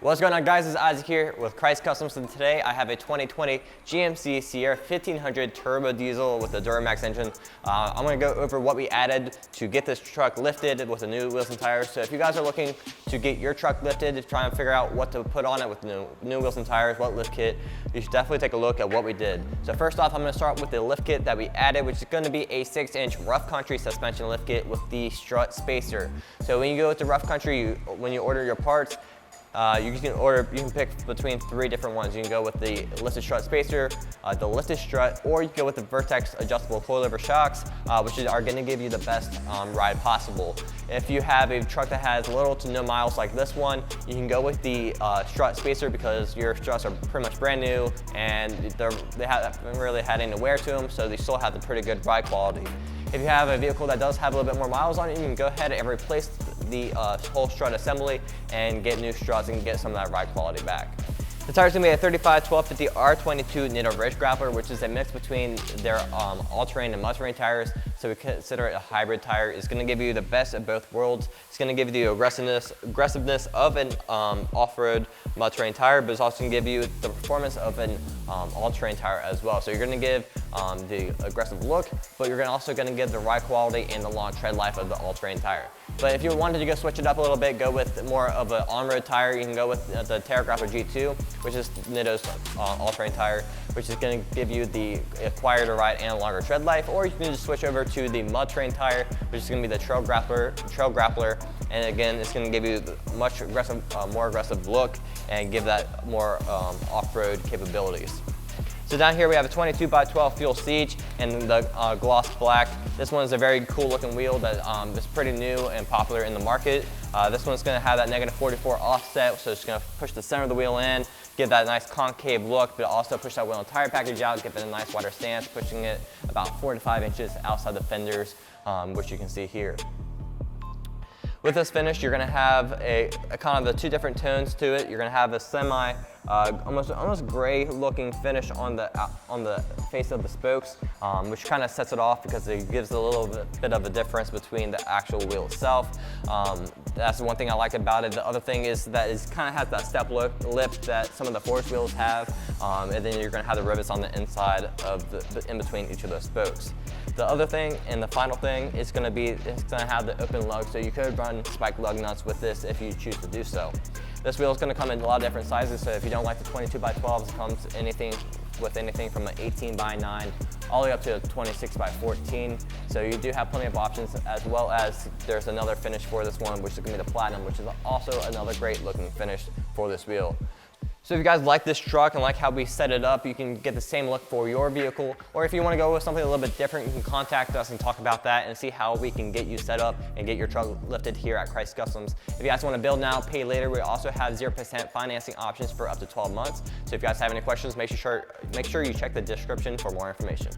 What's going on, guys? It's Isaac here with Krietz Customs, and today I have a 2020 GMC Sierra 1500 turbo diesel with a Duramax engine. I'm going to go over what we added to get this truck lifted with the new wheels and tires. So if you guys are looking to get your truck lifted, to try and figure out what to put on it with new wheels and tires, what lift kit, you should definitely take a look at what we did. So first off, I'm going to start with the lift kit that we added, which is going to be a 6-inch rough country suspension lift kit with the strut spacer. So when you go with the rough country, when you order your parts, you can pick between 3 different ones. You can go with the lifted strut spacer, the lifted strut, or you can go with the Vertex adjustable coilover shocks, which are going to give you the best ride possible. If you have a truck that has little to no miles like this one, you can go with the strut spacer because your struts are pretty much brand new and they haven't really had any wear to them, so they still have the pretty good ride quality. If you have a vehicle that does have a little bit more miles on it, you can go ahead and replace the whole strut assembly and get new struts and get some of that ride quality back. The tires are going to be a 35 1250 R22 Nitto Ridge Grappler, which is a mix between their all-terrain and mud-terrain tires, so we consider it a hybrid tire. It's going to give you the best of both worlds. It's going to give you the aggressiveness of an off-road mud-terrain tire, but it's also going to give you the performance of an all-terrain tire as well. So you're going to give the aggressive look, but you're also going to give the ride quality and the long tread life of the all-terrain tire. But if you wanted to go switch it up a little bit, go with more of an on-road tire, you can go with the Grappler G2, which is Nitto's all-terrain tire, which is going to give you the quieter ride and longer tread life. Or you can just switch over to the mud-terrain tire, which is going to be the Trail Grappler. And again, it's going to give you the much more aggressive look and give that more off-road capabilities. So down here we have a 22x12 fuel siege and the gloss black. This one is a very cool looking wheel that is pretty new and popular in the market. This one's going to have that -44 offset, so it's going to push the center of the wheel in, give that nice concave look, but also push that wheel and tire package out, give it a nice wider stance, pushing it about 4 to 5 inches outside the fenders, which you can see here. With this finish, you're going to have a kind of the 2 different tones to it. You're going to have a semi, almost gray looking finish on the face of the spokes, which kind of sets it off because it gives a little bit of a difference between the actual wheel itself. That's the one thing I like about it. The other thing is that it kind of has that step lip that some of the Force wheels have, and then you're going to have the rivets on the inside of in between each of those spokes. The other thing and the final thing is going to be it's going to have the open lug, so you could run spike lug nuts with this if you choose to do so. This wheel is going to come in a lot of different sizes, so if you don't like the 22x12s, it comes with anything from an 18x9 all the way up to a 26x14. So you do have plenty of options, as well as there's another finish for this one, which is going to be the platinum, which is also another great looking finish for this wheel. So if you guys like this truck and like how we set it up, you can get the same look for your vehicle. Or if you want to go with something a little bit different, you can contact us and talk about that and see how we can get you set up and get your truck lifted here at Krietz Customs. If you guys want to build now, pay later, we also have 0% financing options for up to 12 months. So if you guys have any questions, make sure you check the description for more information.